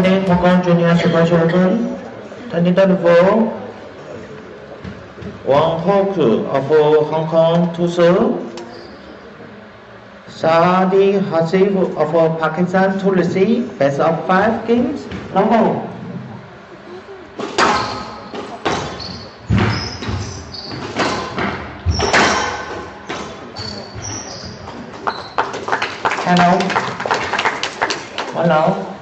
morning, Hong Kong Junior Super Open 2024. Wang Hoku of Hong Kong to serve. Saadi Hasif of Pakistan to receive. Best of 5 games. Number. Hello. Hello.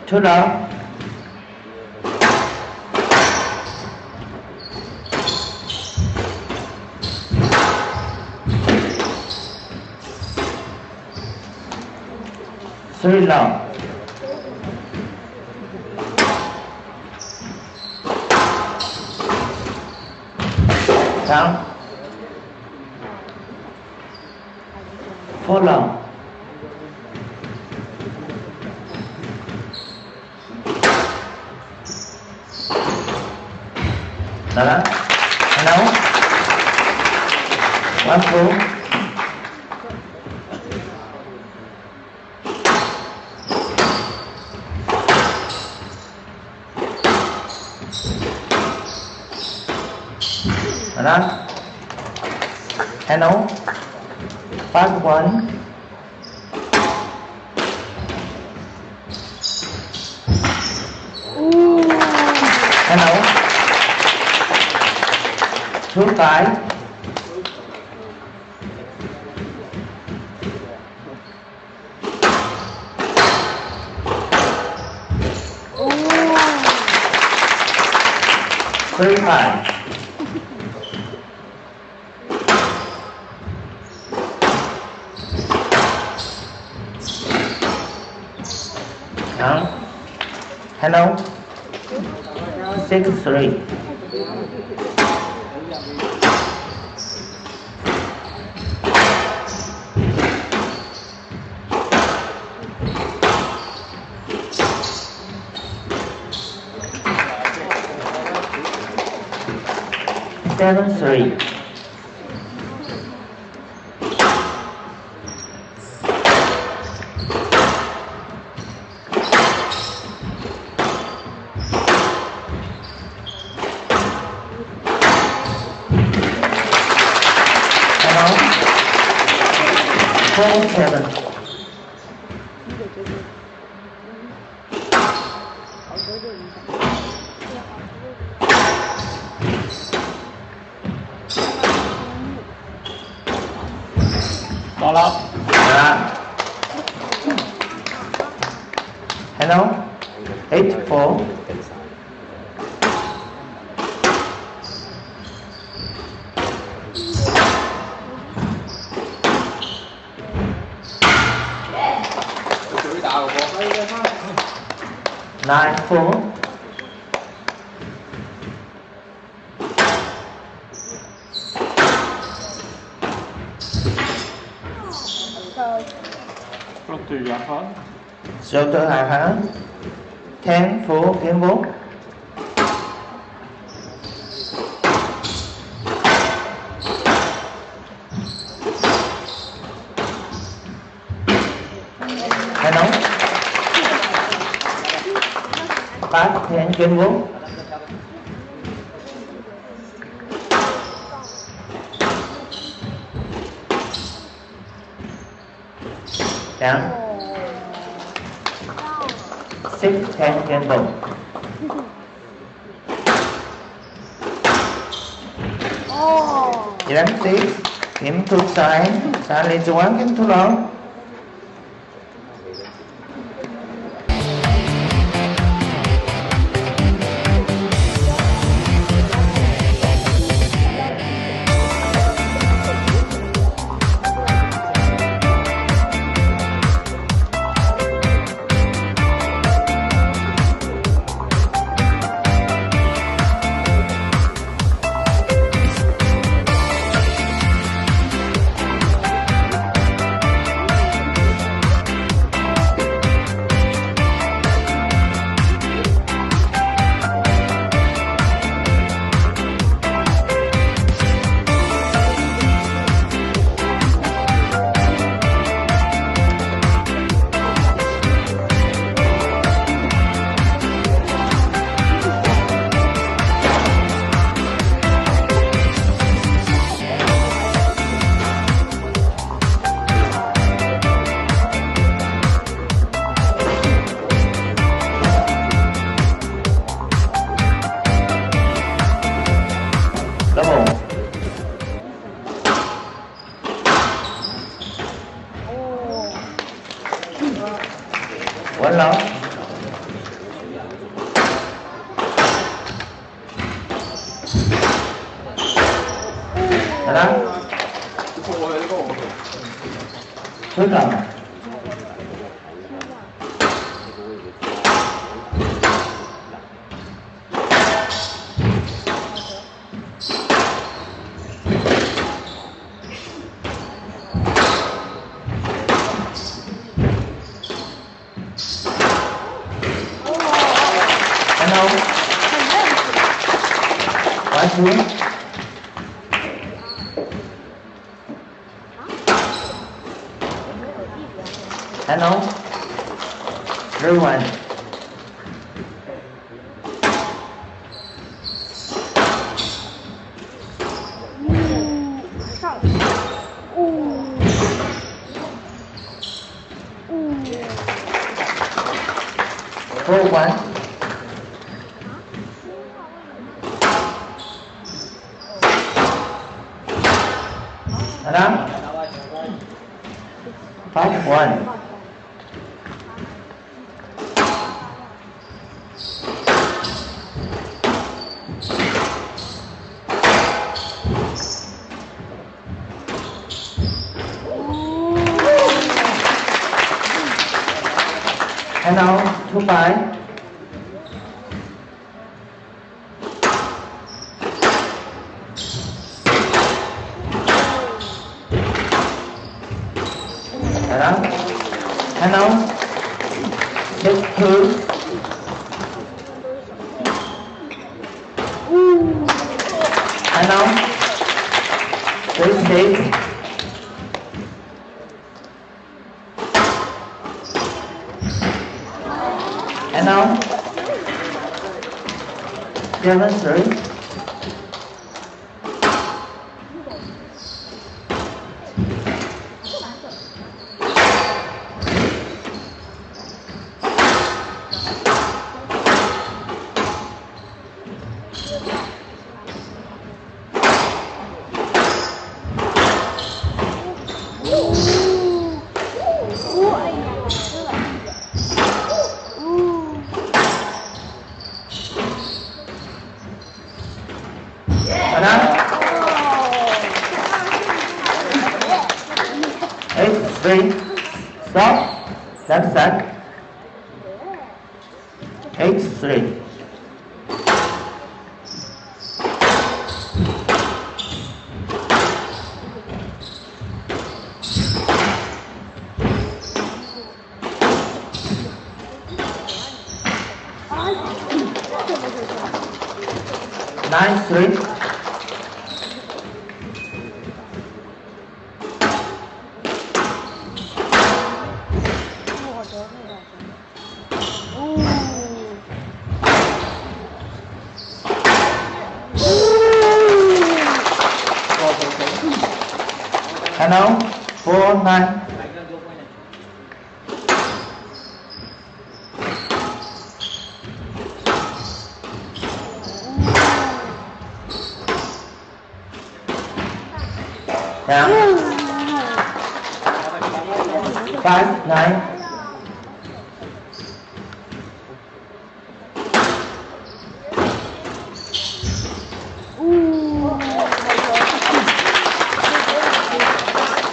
Two love. Three love. Down. Four love. Đó. Hello. One full. Đó. Hello. Part 1. Hello. 2-5. Three five. Hello. 6-3. Seven three. Hello. 4-7. Đó lắm. Hello. 8-4. Nine four. Rồi tôi hạ hả? 10-4 game 4. Hello. 5-10 game 4. Down. 6-10 game 4. Chị đánh tiếp. Kiếm thuốc sai. Xa lên cho quán kiếm thuốc đó. Hello. Hello. Hello. Hello. What's your Hello. Everyone. For one. Hello. 5-1. Hello, 2-5. Hello. Hello. 6-2. Hello. 3-6. Hello. 7-3. Hello. 8-3. Stop. Left side. 8-3. Nine, 3. Hello, 4-9. Down. 5-9.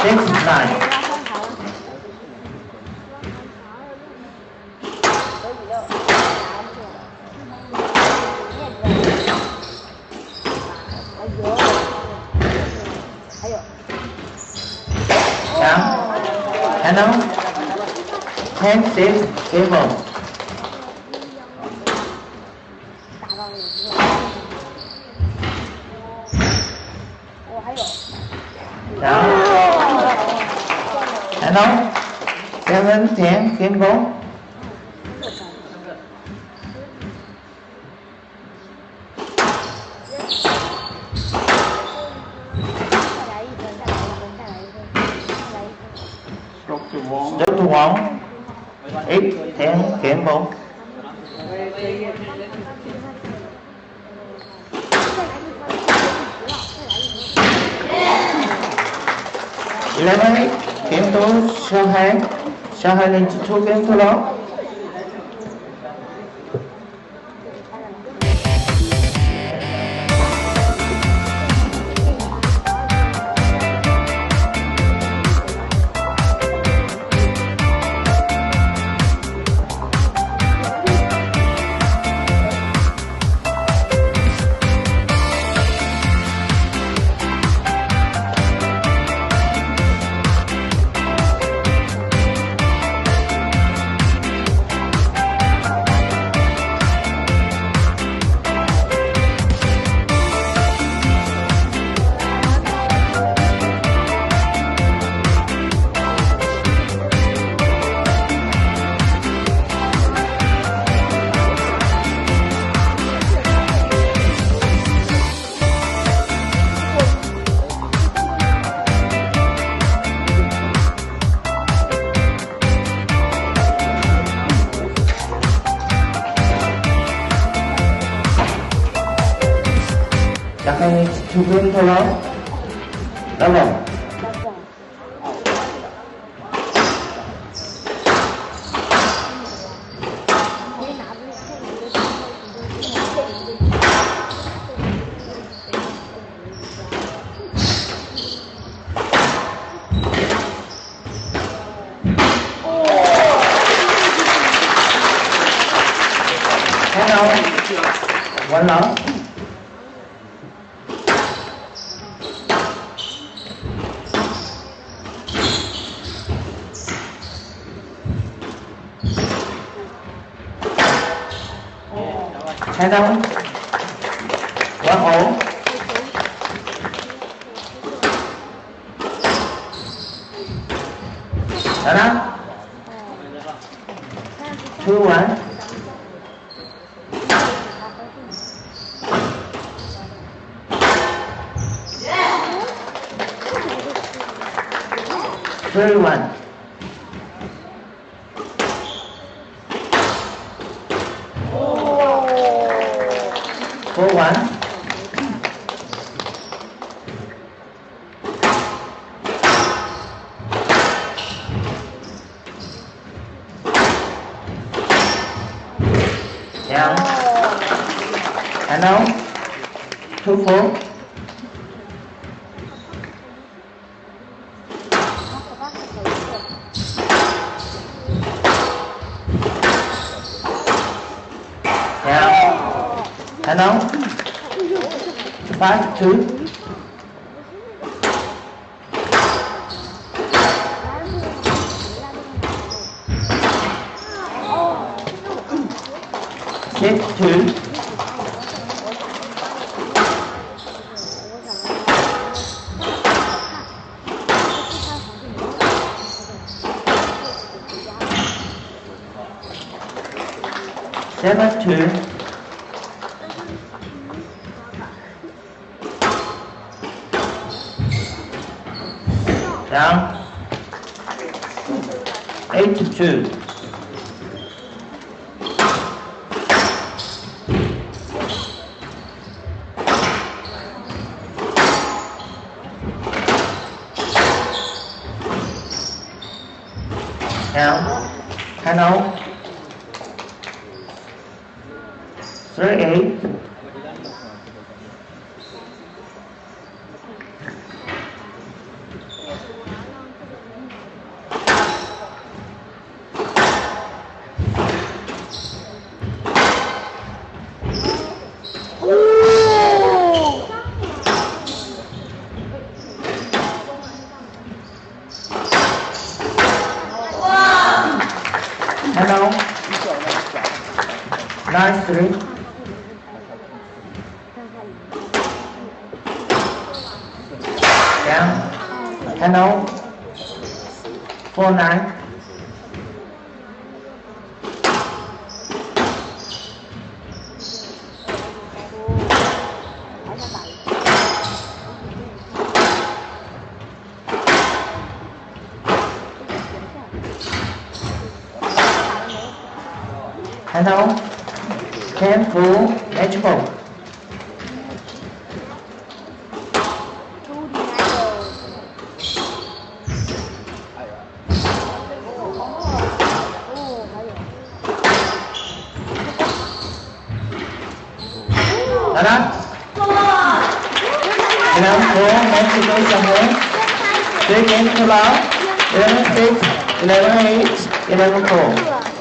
Six, 9. Down. Hello. 10-6. Game on. Down. Hello. 7-10. Game ball. Stroke to one. 8-10. Game ball. 11, game to Shanghai. Shanghai needs 2 games to love. color. Double. Hello. One love. Hello. One all. Hello. 2, 1. Three, 1. 4, 1. Down. And now 2, 4. And now 5, 2. Six, 2. Seven, 2. Down. 8 to 2. Down. Hello. 3, 8. Hello. 9, 3. Down. Hello. 4, 9. Hello. 10, 4. Match ball. Đó. 11, 4, Mexico somewhere. 3 games to love. 11, 6, 11, 8, 11, 4.